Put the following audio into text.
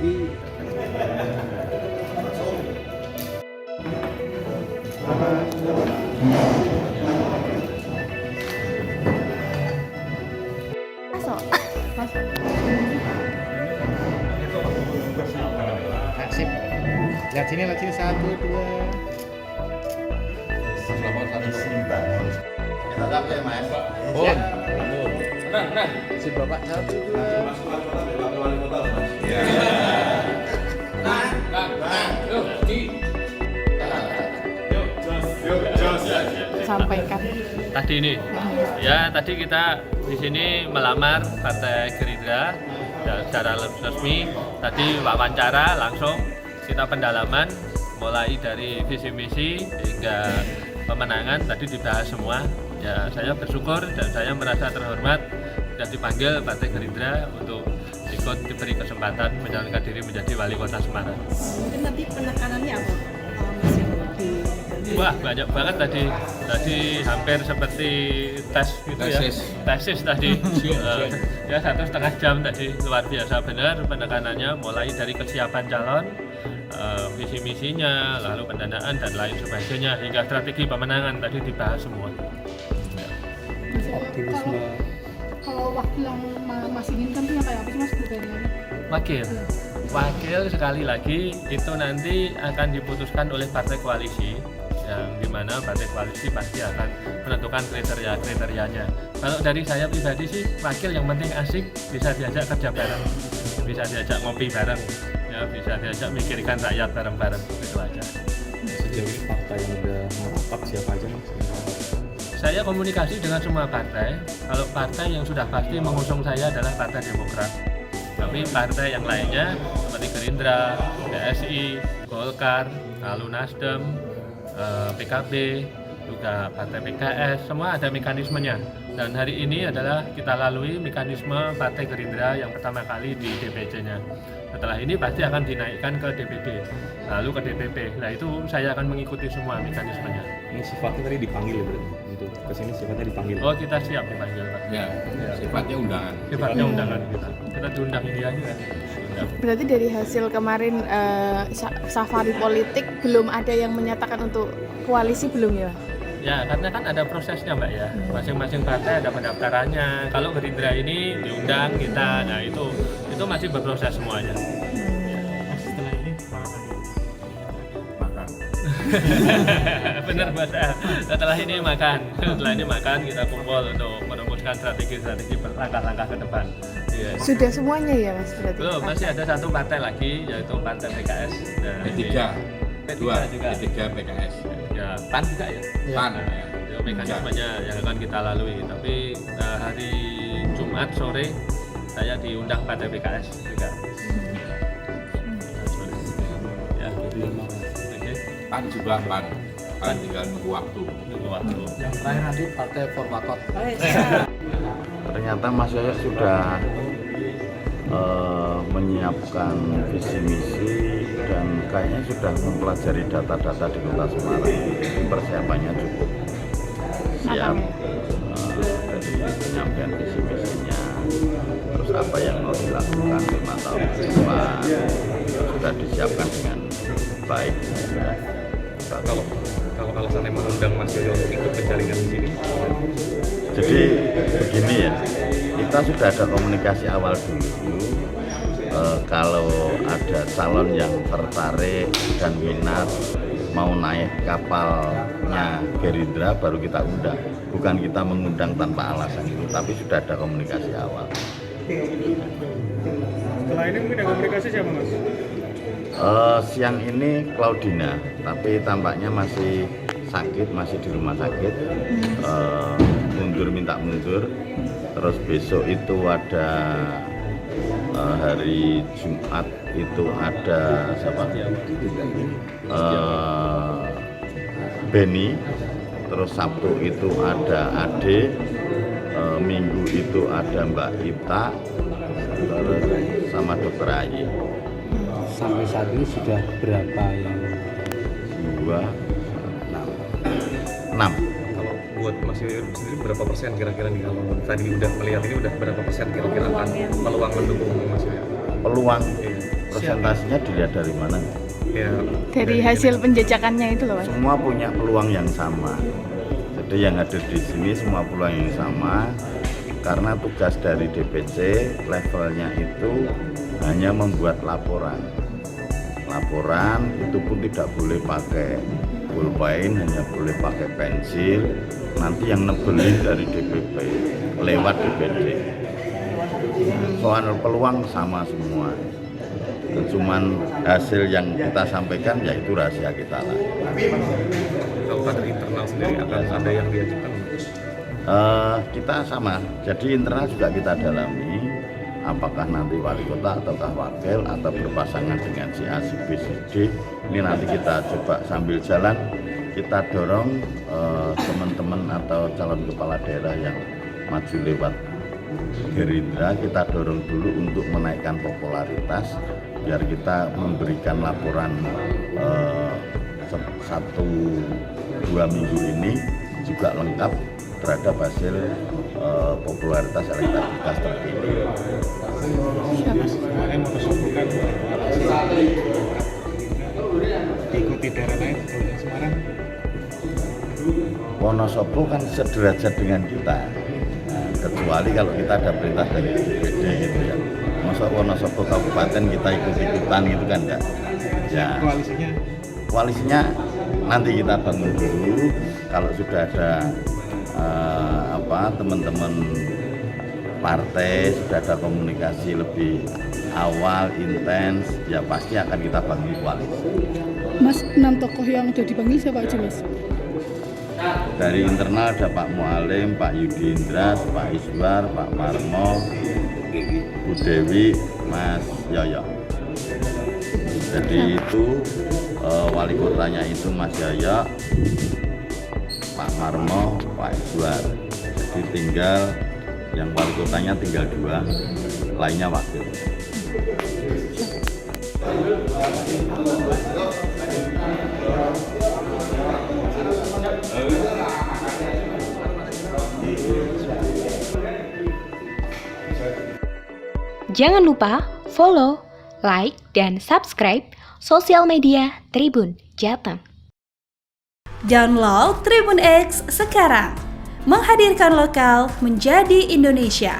lagi. Masuk. Sip. Lihat sini 1, 2. Selamat hari Simba. Tetap ya Mas. Bon. Nah. Si Bapak 1, 2. Ya. Sampaikan. Tadi ini, ya tadi kita di sini melamar Partai Gerindra secara resmi. Tadi wawancara langsung, kita pendalaman mulai dari visi misi hingga pemenangan tadi dibahas semua. Ya saya bersyukur dan saya merasa terhormat dan dipanggil Partai Gerindra untuk ikut diberi kesempatan mencalonkan diri menjadi wali kota Semarang. Mungkin nanti penekanannya apa? Mas yang di Wah banyak banget tadi hampir seperti tes gitu tesis tadi. Ya 1,5 jam tadi, luar biasa benar penekanannya mulai dari kesiapan calon, visi misinya, lalu pendanaan dan lain sebagainya hingga strategi pemenangan tadi dibahas semua. Optimisme. Kalau wakil yang Mas inginkan tuh yang kayak apa sih Mas kriteria? Wakil sekali lagi itu nanti akan diputuskan oleh partai koalisi, yang dimana partai koalisi pasti akan menentukan kriterianya. Kalau dari saya pribadi sih wakil yang penting asik, bisa diajak kerja bareng, bisa diajak ngopi bareng, ya bisa diajak mikirkan rakyat bareng-bareng, itu aja. Sejauh ini partai yang udah merapat siapa aja Mas? Saya komunikasi dengan semua partai. Kalau partai yang sudah pasti mengusung saya adalah Partai Demokrat. Tapi partai yang lainnya seperti Gerindra, PSI, Golkar, lalu Nasdem, PKB, juga Partai PKS, semua ada mekanismenya. Dan hari ini adalah kita lalui mekanisme Partai Gerindra yang pertama kali di DPC-nya. Setelah ini pasti akan dinaikkan ke DPD, lalu ke DPP. Nah itu saya akan mengikuti semua mekanismenya. Ini sifatnya tadi dipanggil ya berarti? Untuk kesini sifatnya dipanggil? Oh kita siap dipanggil Pak. Ya, sifatnya undangan. Sifatnya undangan kita diundang ini aja. Berarti dari hasil kemarin safari politik belum ada yang menyatakan untuk koalisi belum ya? Ya karena kan ada prosesnya Mbak ya, masing-masing partai ada pendaftarannya. Kalau Gerindra ini diundang kita, nah itu masih berproses semuanya. Setelah ini Makan. Bener Mbak, setelah ini makan, kita kumpul untuk merumuskan strategi langkah-langkah ke depan. Iya. Sudah semuanya ya Mas berarti? Belum, masih ada satu partai lagi yaitu Partai PKS. Dan P3 juga. P3 PKS. Ya, PAN juga ya. PAN. Ya, mekanismenya yang akan kita lalui. Tapi hari Jumat sore saya diundang Partai PKS juga. Ya, oke. PAN juga PAN tinggal nunggu waktu. yang terakhir nanti partai Forwakot. Ternyata Mas Yoyo sudah menyiapkan visi misi dan kayaknya sudah mempelajari data-data di Kota Semarang. Persiapannya cukup siap dari penyampaian visi misinya, terus apa yang mau dilakukan 5 tahun ke depan sudah disiapkan dengan baik. Kalau alasannya mengundang Mas Yoyo untuk ikut penjaringan di sini? Jadi begini ya, kita sudah ada komunikasi awal dulu. Kalau ada calon yang tertarik dan minat mau naik kapalnya Gerindra baru kita undang. Bukan kita mengundang tanpa alasan itu, tapi sudah ada komunikasi awal. Setelah ini mungkin ada komunikasi siapa Mas? Siang ini Claudina, tapi tampaknya masih sakit, masih di rumah sakit. Minta mundur. Terus besok itu ada hari Jumat itu ada siapa? Beni. Terus Sabtu itu ada Ade. Minggu itu ada Mbak Ipta. Terus sama Dokter Ayi. Sampai saat ini sudah berapa yang 6. buat Mas Yoyo sendiri berapa persen kira-kira nih kalau tadi udah melihat ini udah berapa persen kira-kira akan peluang mendukung Mas Yoyo? Peluang Presentasinya dilihat dari mana? Ya, Dari hasil penjajakannya itu loh Mas. Semua punya peluang yang sama. Jadi yang hadir di sini semua peluang yang sama. Karena tugas dari DPC levelnya itu hanya membuat laporan. Laporan itu pun tidak boleh pakai pulpen, hanya boleh pakai pensil. Nanti yang nebelin dari DPP lewat DPD. Soal peluang sama semua. Cuman hasil yang kita sampaikan yaitu rahasia kita lah. kalau kader internal sendiri akan ada yang diajukan. Kita sama, jadi internal juga kita dalami apakah nanti wali kota ataukah wakil atau berpasangan dengan si A, si B, si D. Ini nanti kita coba sambil jalan kita dorong teman-teman atau calon kepala daerah yang maju lewat Gerindra, kita dorong dulu untuk menaikkan popularitas biar kita memberikan laporan 1-2 minggu ini juga lengkap terhadap hasil popularitas elektabilitas terpilih. Kemarin Wonosobo kan diikuti daerah lain seperti Semarang. Wonosobo kan sederajat dengan kita. Nah, kecuali kalau kita ada perintah dari DPD gitu ya. Masa Wonosobo kabupaten kita ikut-ikutan gitu kan enggak? Ya. Koalisinya nanti kita bangun dulu. Kalau sudah ada teman-teman partai sudah ada komunikasi lebih awal intens, ya pasti akan kita bangun koalisi. Mas, 6 tokoh yang udah dipanggil siapa aja Mas? Dari internal ada Pak Mualim, Pak Yudindra, Pak Iswar, Pak Marmo, Bu Dewi, Mas Yoyo. Jadi itu wali kotanya itu Mas Yoyo, Pak Marmo, Pak Iswar. Jadi tinggal yang wali kotanya tinggal 2, lainnya wakil. Jangan lupa follow, like, dan subscribe sosial media Tribun Jateng. Download Tribun X sekarang, menghadirkan lokal menjadi Indonesia.